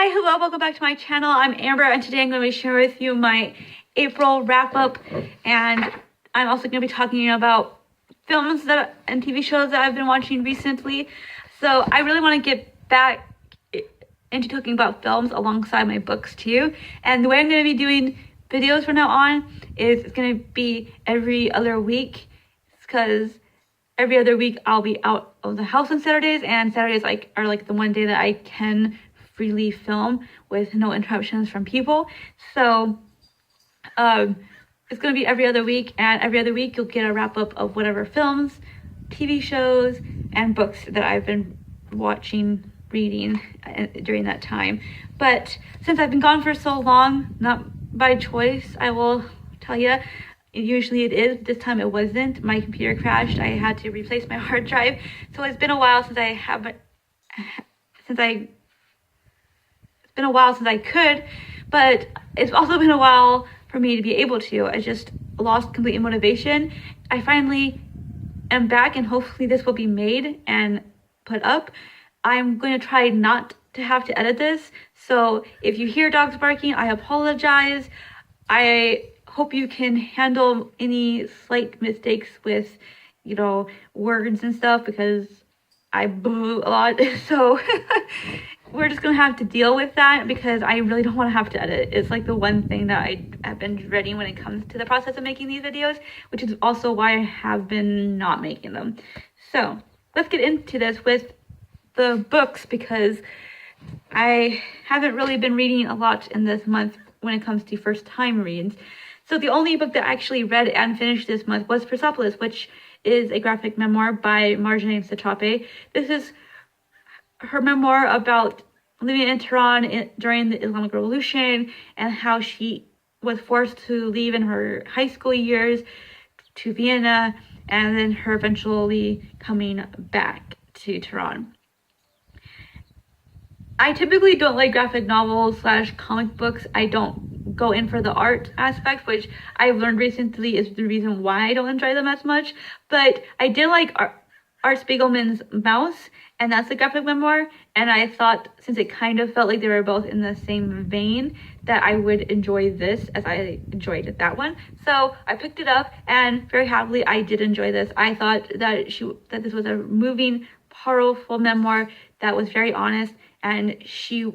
Hi, hello, welcome back to my channel. I'm Amber, and today I'm going to be sharing with you my April wrap-up, and I'm also going to be talking about films and TV shows that I've been watching recently. So I really want to get back into talking about films alongside my books too, and the way I'm going to be doing videos from now on is it's going to be every other week, because every other week I'll be out of the house on Saturdays, and Saturdays are like the one day that I can freely film with no interruptions from people. So it's going to be every other week, and every other week you'll get a wrap up of whatever films, TV shows, and books that I've been watching, reading during that time. But since I've been gone for so long, not by choice, I will tell you, usually it is, this time it wasn't. My computer crashed. I had to replace my hard drive. So it's been a while since it's been a while since I could, but it's also been a while for me to be able to. I just lost complete motivation. I finally am back, and hopefully this will be made and put up. I'm going to try not to have to edit this, so if you hear dogs barking, I apologize. I hope you can handle any slight mistakes with, words and stuff, because I boo a lot. So we're just gonna have to deal with that, because I really don't want to have to edit. It's like the one thing that I have been dreading when it comes to the process of making these videos, which is also why I have been not making them. So let's get into this with the books, because I haven't really been reading a lot in this month when it comes to first time reads. So the only book that I actually read and finished this month was Persepolis, which is a graphic memoir by Marjane Satrapi. This is her memoir about living in Tehran during the Islamic Revolution, and how she was forced to leave in her high school years to Vienna, and then her eventually coming back to Tehran. I typically don't like graphic novels / comic books. I don't go in for the art aspect, which I've learned recently is the reason why I don't enjoy them as much. But I did like Art Spiegelman's Mouse, and that's a graphic memoir, and I thought, since it kind of felt like they were both in the same vein, that I would enjoy this as I enjoyed that one. So I picked it up, and very happily I did enjoy this. I thought that this was a moving, powerful memoir that was very honest, and she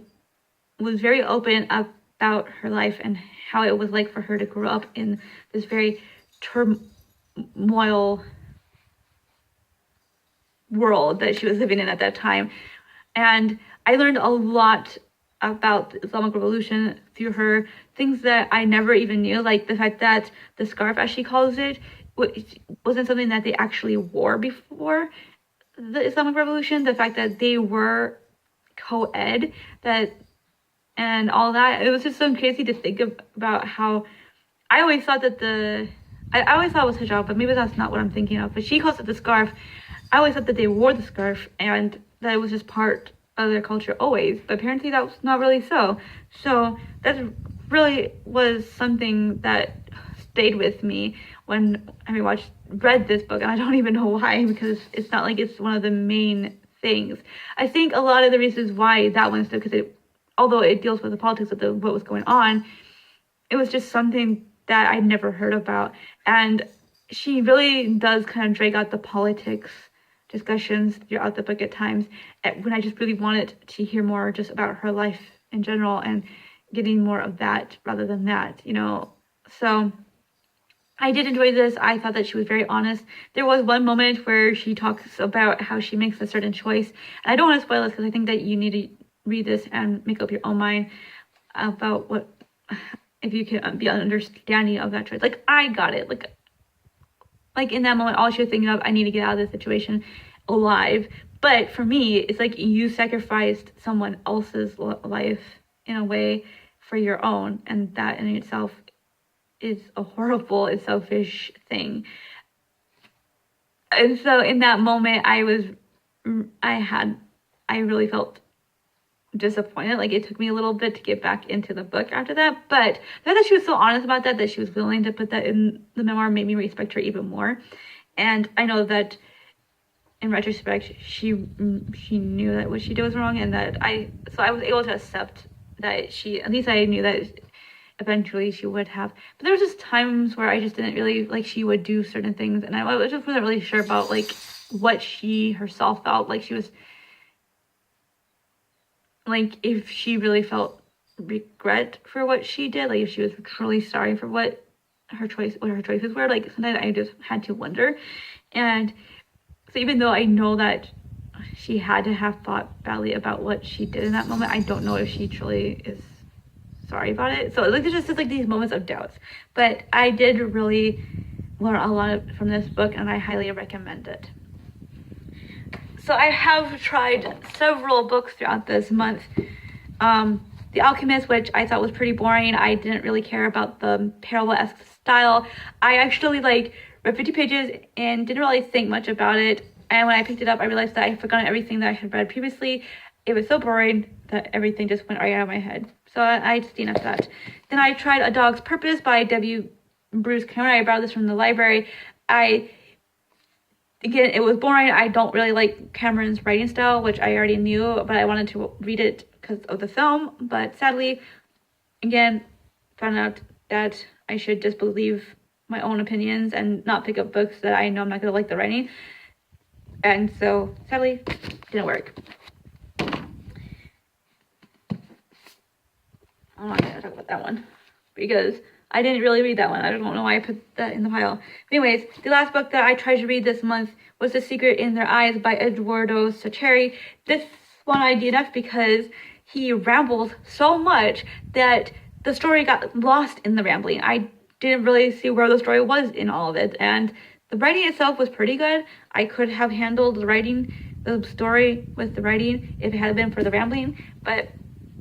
was very open about her life and how it was like for her to grow up in this very turmoil world that she was living in at that time. And I learned a lot about the Islamic Revolution through her, things that I never even knew, like the fact that the scarf, as she calls it, wasn't something that they actually wore before the Islamic Revolution, the fact that they were co-ed, and all that. It was just so crazy to think about how I always thought that I always thought it was hijab, but maybe that's not what I'm thinking of. But she calls it the scarf. I always thought that they wore the scarf and that it was just part of their culture always, but apparently that was not really so. So that really was something that stayed with me when I read this book, and I don't even know why, because it's not like it's one of the main things. I think a lot of the reasons why that one's because although it deals with the politics of what was going on, it was just something that I'd never heard about, and she really does kind of drag out the politics discussions throughout the book at times, when I just really wanted to hear more just about her life in general and getting more of that rather than that, So I did enjoy this. I thought that she was very honest. There was one moment where she talks about how she makes a certain choice, and I don't want to spoil this because I think that you need to read this and make up your own mind about if you can be understanding of that choice. Like, I got it. Like in that moment, all she was thinking of, I need to get out of this situation alive. But for me, it's like you sacrificed someone else's life in a way for your own, and that in itself is a horrible and selfish thing. And so in that moment, I really felt disappointed. Like, it took me a little bit to get back into the book after that, but the fact that she was so honest about that she was willing to put that in the memoir, made me respect her even more. And I know that in retrospect she knew that what she did was wrong, and that I was able to accept that at least I knew that eventually she would have. But there was just times where I just didn't really, like, she would do certain things, and I just wasn't really sure about, like, what she herself felt. Like, she was, like, if she really felt regret for what she did, like, if she was truly sorry for what her choices were. Like, sometimes I just had to wonder. And so even though I know that she had to have thought badly about what she did in that moment, I don't know if she truly is sorry about it. So like, there's just like these moments of doubts. But I did really learn a lot from this book, and I highly recommend it. So I have tried several books throughout this month. The Alchemist, which I thought was pretty boring. I didn't really care about the parable-esque style. I actually read 50 pages and didn't really think much about it. And when I picked it up, I realized that I had forgotten everything that I had read previously. It was so boring that everything just went right out of my head. So I just DNF'd that. Then I tried A Dog's Purpose by W. Bruce Cameron. I borrowed this from the library. Again, it was boring. I don't really like Cameron's writing style, which I already knew, but I wanted to read it because of the film. But sadly, again, found out that I should just believe my own opinions and not pick up books that I know I'm not going to like the writing. And so, sadly, didn't work. I'm not going to talk about that one because I didn't really read that one. I don't know why I put that in the pile. Anyways, the last book that I tried to read this month was The Secret in Their Eyes by Eduardo Sacheri. This one I DNF'd because he rambles so much that the story got lost in the rambling. I didn't really see where the story was in all of it, and the writing itself was pretty good. I could have handled the story with the writing if it had been for the rambling, but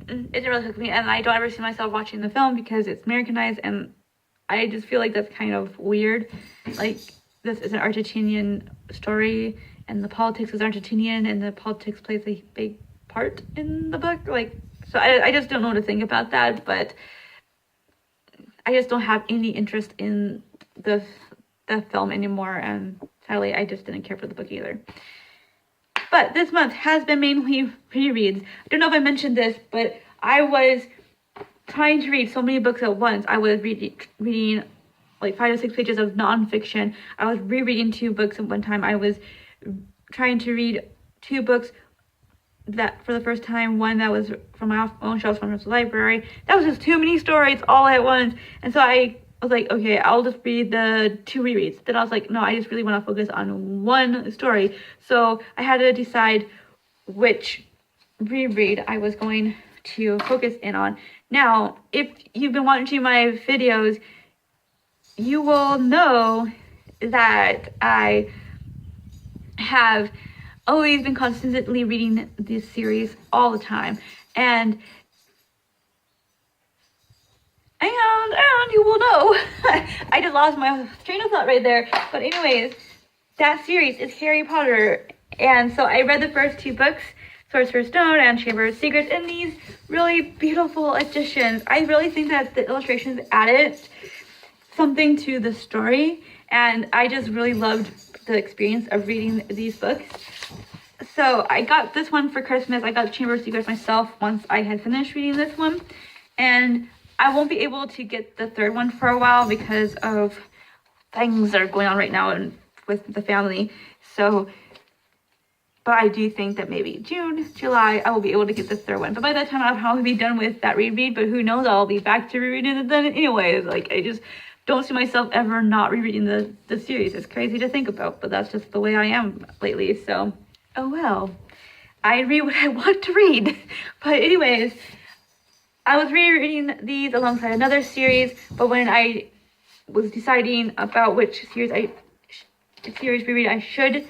it didn't really hook me, and I don't ever see myself watching the film because it's Americanized, and I just feel like that's kind of weird. Like, this is an Argentinian story, and the politics is Argentinian, and the politics plays a big part in the book. So I just don't know what to think about that, but I just don't have any interest in the film anymore, and sadly, I just didn't care for the book either. But this month has been mainly rereads. I don't know if I mentioned this, but I was trying to read so many books at once. I was reading like 5 to 6 pages of nonfiction. I was rereading 2 books at one time. I was trying to read 2 books that for the first time, one that was from my own shelves from the library. That was just too many stories all at once. And so I was like, okay, I'll just read the 2 rereads. Then I was like, no, I just really want to focus on one story. So I had to decide which reread I was going to focus in on. Now, if you've been watching my videos, you will know that I have always been constantly reading this series all the time. And you will know. I just lost my train of thought right there. But anyways, that series is Harry Potter. And so I read the first 2 books, Sorcerer's Stone and Chamber of Secrets, and these really beautiful additions. I really think that the illustrations added something to the story, and I just really loved the experience of reading these books. So I got this one for Christmas. I got Chamber of Secrets myself once I had finished reading this one, and I won't be able to get the 3rd one for a while because of things that are going on right now and with the family. So, but I do think that maybe June, July, I will be able to get the 3rd one. But by that time, I'll probably be done with that reread. But who knows? I'll be back to rereading it then anyways. Like, I just don't see myself ever not rereading the series. It's crazy to think about, but that's just the way I am lately. So, oh well. I read what I want to read. But anyways, I was rereading these alongside another series, but when I was deciding about which series reread I should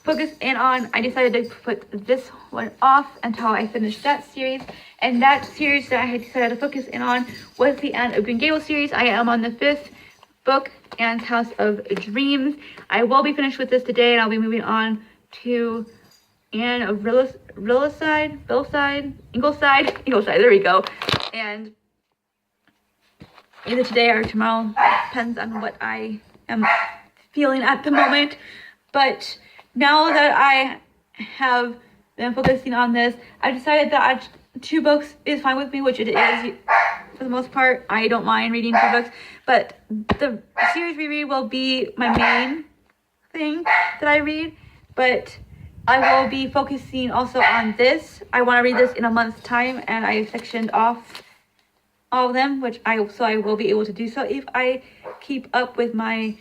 focus in on, I decided to put this one off until I finished that series. And that series that I had decided to focus in on was the Anne of Green Gables series. I am on the 5th book, Anne's House of Dreams. I will be finished with this today, and I'll be moving on to Anne of Ingleside, there we go. And either today or tomorrow, depends on what I am feeling at the moment. But now that I have been focusing on this, I decided that 2 books is fine with me, which it is for the most part. I don't mind reading 2 books, but the series we read will be my main thing that I read, but I will be focusing also on this. I want to read this in a month's time, and I sectioned off all of them, so I will be able to do so if I keep up with my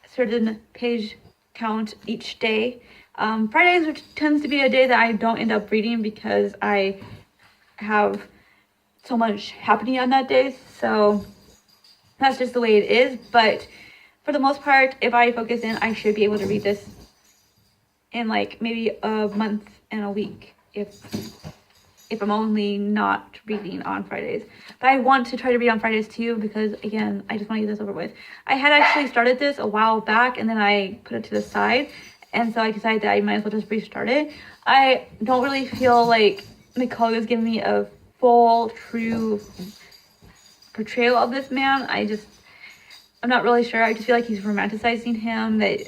certain page count each day. Fridays, which tends to be a day that I don't end up reading because I have so much happening on that day, so that's just the way it is. But for the most part, if I focus in, I should be able to read this in like maybe a month and a week if I'm only not reading on Fridays. But I want to try to read on Fridays too, because again, I just want to get this over with. I had actually started this a while back, and then I put it to the side, and so I decided that I might as well just restart it. I don't really feel like Nicole is giving me a full, true portrayal of this man. I'm not really sure. I just feel like he's romanticizing him, that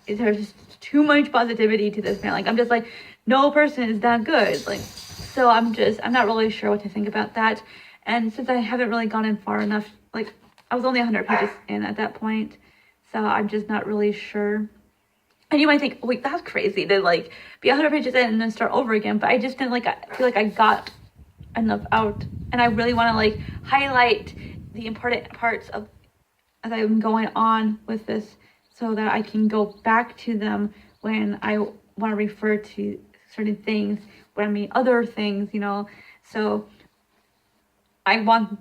there's just too much positivity to this man. Like, I'm just like, no person is that good. Like, so I'm not really sure what to think about that. And since I haven't really gone in far enough, like, I was only 100 pages in at that point, so I'm just not really sure. And you might think, wait, that's crazy to like be 100 pages in and then start over again. But I just didn't feel like I got enough out, and I really want to like highlight the important parts of as I'm going on with this, so that I can go back to them when I want to refer to certain things, when I mean other things, So I want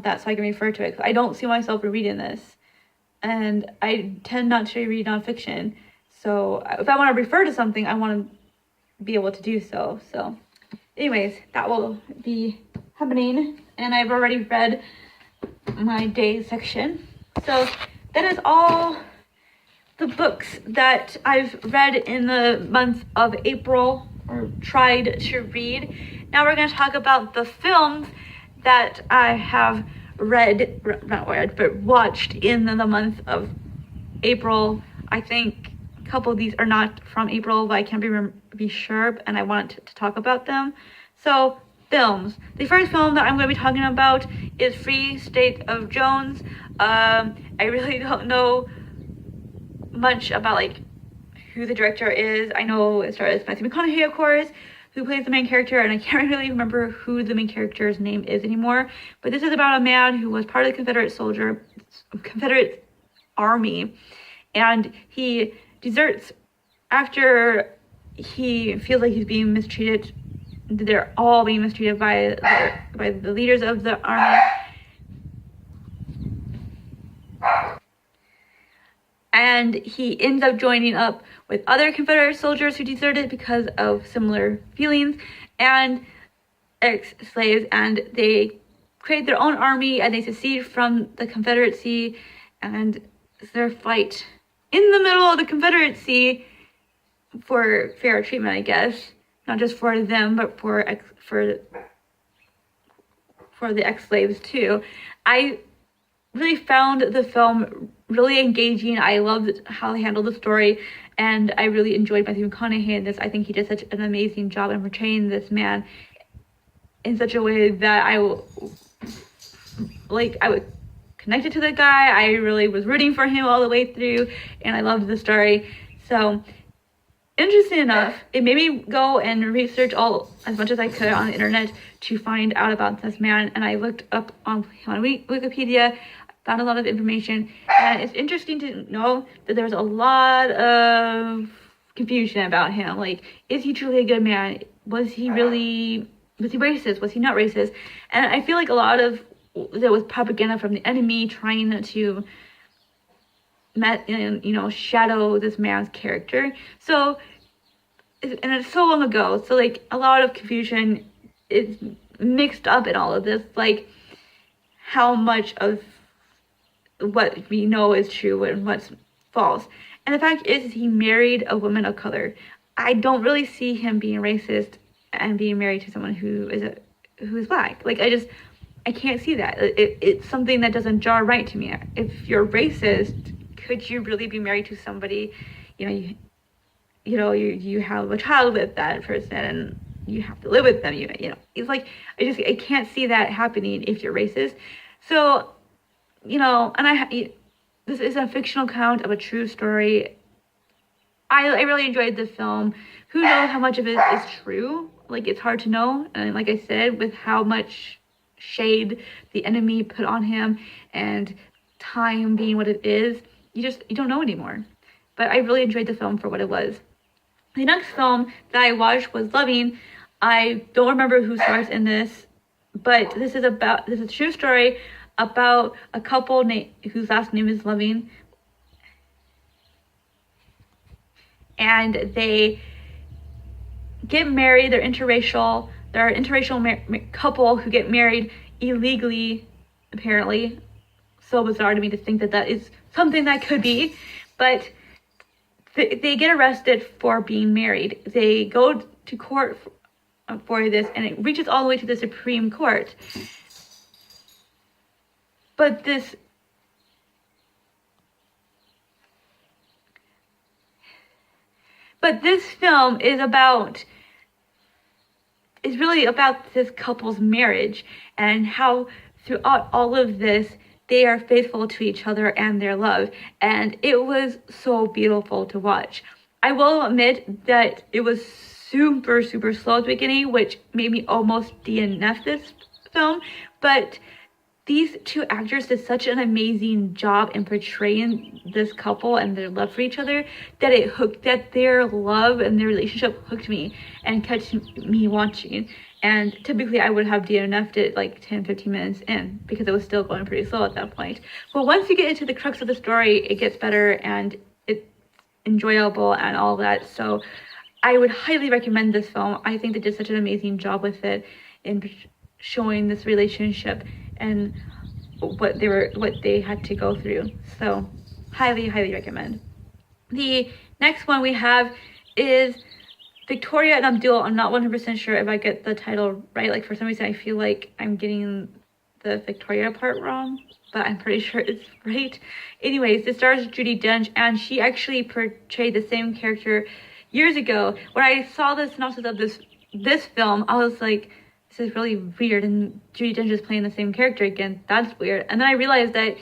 that so I can refer to it. 'Cause I don't see myself rereading this, and I tend not to read nonfiction. So if I want to refer to something, I want to be able to do so. So anyways, that will be happening, and I've already read my day section. So that is all the books that I've read in the month of April, or tried to read. Now we're going to talk about the films that I have watched in the month of April. I think a couple of these are not from April, but I can't be sure, and I want to talk about them. So, films. The first film that I'm going to be talking about is Free State of Jones. I really don't know much about like who the director is. I know it stars Matthew McConaughey, of course, who plays the main character, and I can't really remember who the main character's name is anymore. But this is about a man who was part of the Confederate Army, and he deserts after he feels like he's being mistreated. They're all being mistreated by the leaders of the army. And he ends up joining up with other Confederate soldiers who deserted because of similar feelings and ex-slaves, and they create their own army, and they secede from the Confederacy, and it's their fight in the middle of the Confederacy for fair treatment, I guess. Not just for them, but for the ex-slaves too. I really found the film really engaging. I loved how they handled the story, and I really enjoyed Matthew McConaughey in this. I think he did such an amazing job in portraying this man in such a way that I would connect to the guy. I really was rooting for him all the way through, and I loved the story. So, interesting enough, it made me go and research as much as I could on the internet to find out about this man, and I looked up on Wikipedia, found a lot of information, and it's interesting to know that there's a lot of confusion about him. Like, is he truly a good man? Was he racist? Was he not racist? And I feel like a lot of there was propaganda from the enemy trying to shadow this man's character. So, and it's so long ago, so like a lot of confusion is mixed up in all of this, like how much of what we know is true and what's false. And the fact is, he married a woman of color. I don't really see him being racist and being married to someone who is black. Like, I can't see that. It's something that doesn't jar right to me. If you're racist, could you really be married to somebody, you have a child with that person, and you have to live with them. You know, it's like I can't see that happening if you're racist. So, you know, and this is a fictional account of a true story. I really enjoyed the film. Who knows how much of it is true? Like, it's hard to know. And like I said, with how much shade the enemy put on him and time being what it is, you don't know anymore. But I really enjoyed the film for what it was. The next film that I watched was Loving. I don't remember who stars in this, but this is a true story about a couple whose last name is Loving. And they get married. They're interracial. They're an interracial couple who get married illegally, apparently. So bizarre to me to think that is something that could be. But they get arrested for being married. They go to court for this, and it reaches all the way to the Supreme Court. But this film is really about this couple's marriage and how throughout all of this they are faithful to each other and their love. And it was so beautiful to watch. I will admit that it was super, super slow at the beginning, which made me almost DNF this film. But these two actors did such an amazing job in portraying this couple and their love for each other that their love and their relationship hooked me and kept me watching. And typically I would have DNF'd it like 10-15 minutes in because it was still going pretty slow at that point. But once you get into the crux of the story, it gets better and it's enjoyable and all that. So I would highly recommend this film. I think they did such an amazing job with it in showing this relationship and what they had to go through. So highly, highly recommend. The next one we have is Victoria and Abdul. I'm not 100% sure if I get the title right. Like, for some reason I feel like I'm getting the Victoria part wrong, but I'm pretty sure it's right. Anyways, this stars Judi Dench, and she actually portrayed the same character years ago. When I saw the synopsis of this film, I was like, this is really weird, and Judi Dench is playing the same character again. That's weird. And then I realized that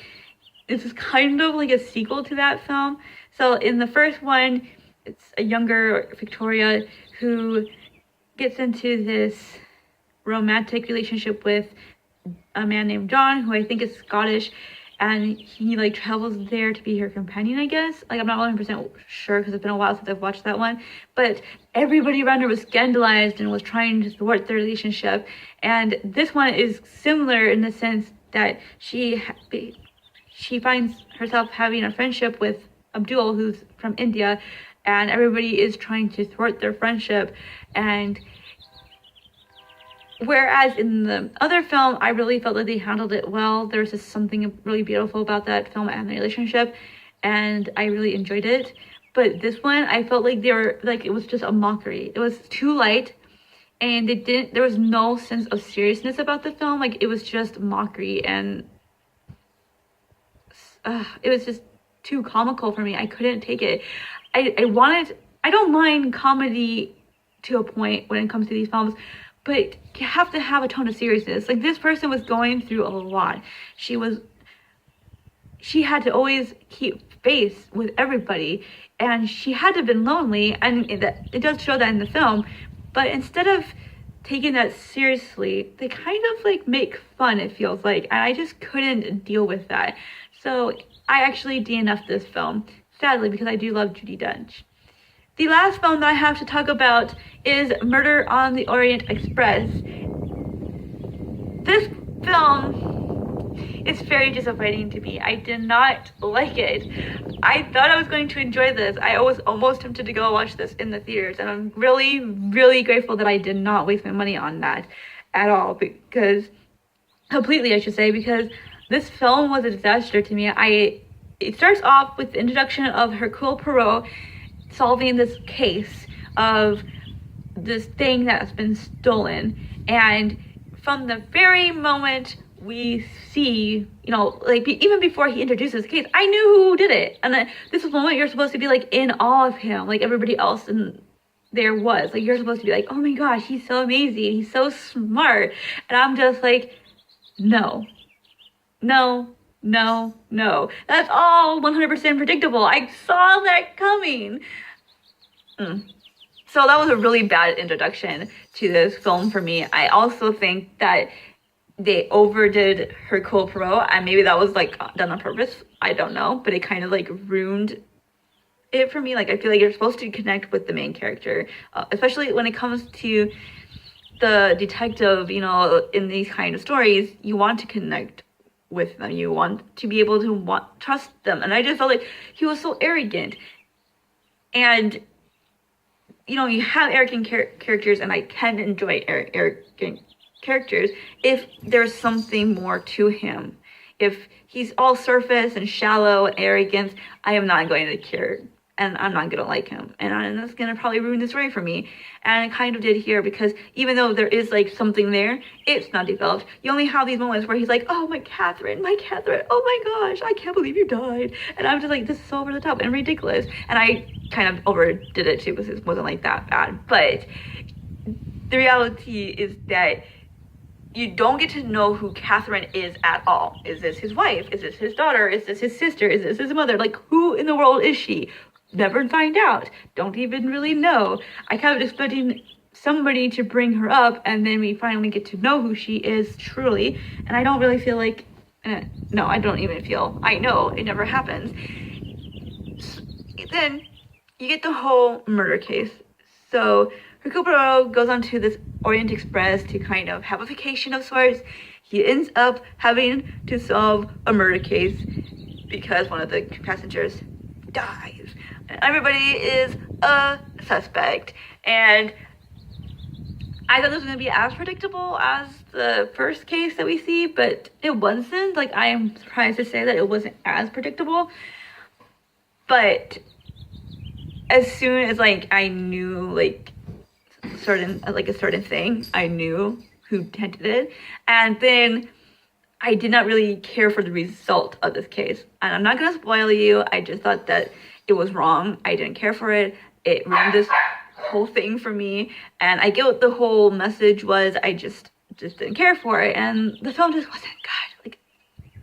this is kind of like a sequel to that film. So in the first one, it's a younger Victoria who gets into this romantic relationship with a man named John, who I think is Scottish, and he like travels there to be her companion, I guess. Like, I'm not 100% sure because it's been a while since I've watched that one, but everybody around her was scandalized and was trying to thwart their relationship. And this one is similar in the sense that she finds herself having a friendship with Abdul, who's from India, and everybody is trying to thwart their friendship. And whereas in the other film, I really felt that they handled it well. There was just something really beautiful about that film and the relationship, and I really enjoyed it. But this one, I felt like it was just a mockery. It was too light, and there was no sense of seriousness about the film. Like, it was just mockery, and it was just too comical for me. I couldn't take it. I don't mind comedy to a point when it comes to these films, but you have to have a tone of seriousness. Like, this person was going through a lot. She had to always keep face with everybody, and she had to have been lonely, and it does show that in the film. But instead of taking that seriously, they kind of like make fun, it feels like, and I just couldn't deal with that. So I actually DNF'd this film, sadly, because I do love Judi Dench. The last film that I have to talk about is Murder on the Orient Express. This film is very disappointing to me. I did not like it. I thought I was going to enjoy this. I was almost tempted to go watch this in the theaters, and I'm really, really grateful that I did not waste my money on that at all, because this film was a disaster to me. It starts off with the introduction of Hercule Poirot solving this case of this thing that's been stolen, and from the very moment we see, even before he introduces the case, I knew who did it. And this is the moment you're supposed to be like in awe of him, like everybody else in there was. Like, you're supposed to be like, oh my gosh, he's so amazing, he's so smart. And I'm just like, no, no, no, no. That's all 100% predictable. I saw that coming. So that was a really bad introduction to this film for me. I also think that they overdid Hercule Poirot, and maybe that was like done on purpose. I don't know, but it kind of like ruined it for me. Like, I feel like you're supposed to connect with the main character, especially when it comes to the detective. You know, in these kind of stories, you want to connect with them. You want to be able to trust them. And I just felt like he was so arrogant. And you know, you have arrogant characters, and I can enjoy arrogant characters if there's something more to him. If he's all surface and shallow and arrogant, I am not going to care, and I'm not going to like him, and that's going to probably ruin the story for me. And it kind of did here, because even though there is like something there, it's not developed. You only have these moments where he's like, oh, my Catherine, oh my gosh, I can't believe you died. And I'm just like, this is so over the top and ridiculous. And I kind of overdid it too, because it wasn't like that bad. But the reality is that you don't get to know who Catherine is at all. Is this his wife? Is this his daughter? Is this his sister? Is this his mother? Like, who in the world is she? Never find out. Don't even really know. I kept expecting somebody to bring her up, and then we finally get to know who she is truly. And I don't really feel like, no, I don't even feel, I know it never happens. Then you get the whole murder case. So Hercule Poirot goes on to this Orient Express to kind of have a vacation of sorts. He ends up having to solve a murder case because one of the passengers dies. And everybody is a suspect. And I thought this was going to be as predictable as the first case that we see, but it wasn't. Like, I am surprised to say that it wasn't as predictable. But as soon as, like, I knew, like, a certain thing, I knew who did it. And then I did not really care for the result of this case. And I'm not going to spoil you. I just thought that it was wrong. I didn't care for it. It ruined this whole thing for me. And I get what the whole message was. I just didn't care for it. And the film just wasn't good. Like,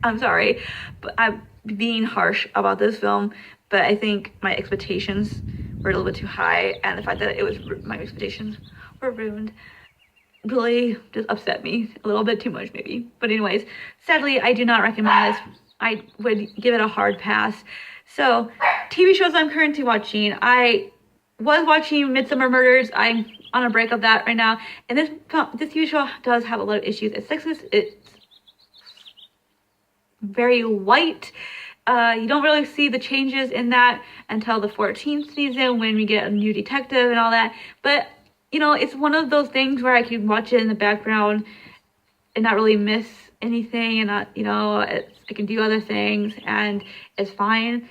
I'm sorry, but I'm being harsh about this film. But I think my expectations were a little bit too high. And the fact that my expectations were ruined really just upset me a little bit too much, maybe. But anyways, sadly, I do not recommend this. I would give it a hard pass. So, TV shows I'm currently watching. I was watching Midsomer Murders. I'm on a break of that right now. And this TV show does have a lot of issues. It's sexist. It's very white. You don't really see the changes in that until the 14th season when we get a new detective and all that. But, you know, it's one of those things where I can watch it in the background and not really miss anything, and not, you know, I can do other things and it's fine.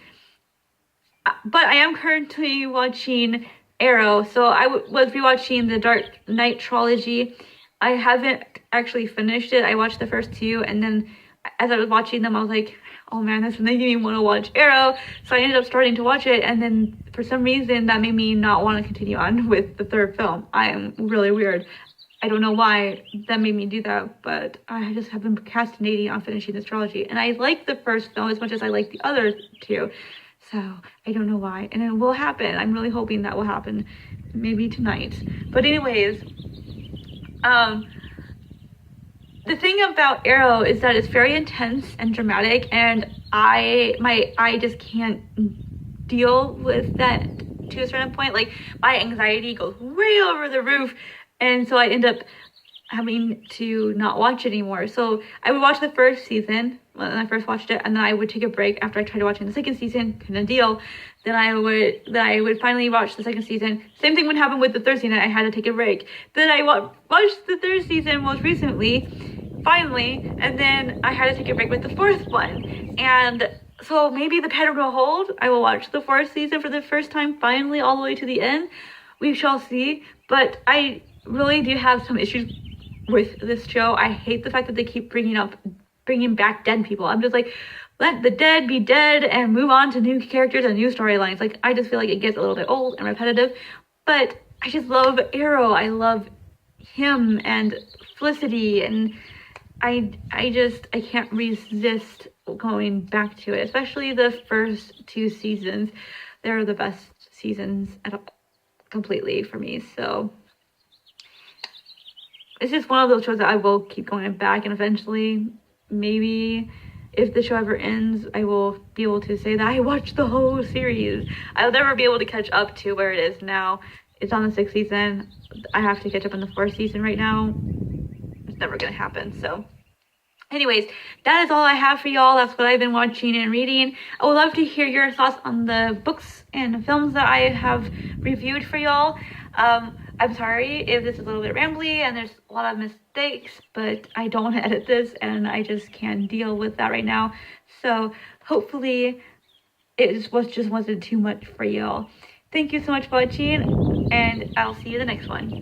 But I am currently watching Arrow. So I was rewatching the Dark Knight trilogy. I haven't actually finished it. I watched the first two, and then as I was watching them, I was like, oh man, that's making me want to watch Arrow. So I ended up starting to watch it, and then for some reason that made me not want to continue on with the third film. I am really weird. I don't know why that made me do that, but I just have been procrastinating on finishing this trilogy. And I like the first film as much as I like the other two. So I don't know why. And it will happen. I'm really hoping that will happen maybe tonight. But anyways, the thing about Arrow is that it's very intense and dramatic, and I just can't deal with that to a certain point. Like, my anxiety goes way over the roof, and so I end up having to not watch it anymore. So I would watch the first season when I first watched it, and then I would take a break after I tried watching the second season, couldn't deal. Then I would finally watch the second season. Same thing would happen with the third season. I had to take a break. Then I watched the third season most recently, finally, and then I had to take a break with the fourth one. And so maybe the pattern will hold. I will watch the fourth season for the first time, finally, all the way to the end. We shall see. But I really do have some issues with this show. I hate the fact that they keep bringing back dead people. I'm just like, let the dead be dead and move on to new characters and new storylines. Like, I just feel like it gets a little bit old and repetitive. But I just love Arrow. I love him and Felicity, and I can't resist going back to it, especially the first two seasons. They're the best seasons completely for me. So it's just one of those shows that I will keep going back, and eventually, maybe if the show ever ends, I will be able to say that I watched the whole series. I'll never be able to catch up to where it is now. It's on the 6th season. I have to catch up on the 4th season right now. It's never gonna happen. So anyways, that is all I have for y'all. That's what I've been watching and reading. I would love to hear your thoughts on the books and films that I have reviewed for y'all. I'm sorry if this is a little bit rambly and there's a lot of mistakes, but I don't edit this and I just can't deal with that right now. So hopefully it just wasn't too much for y'all. Thank you so much for watching, and I'll see you in the next one.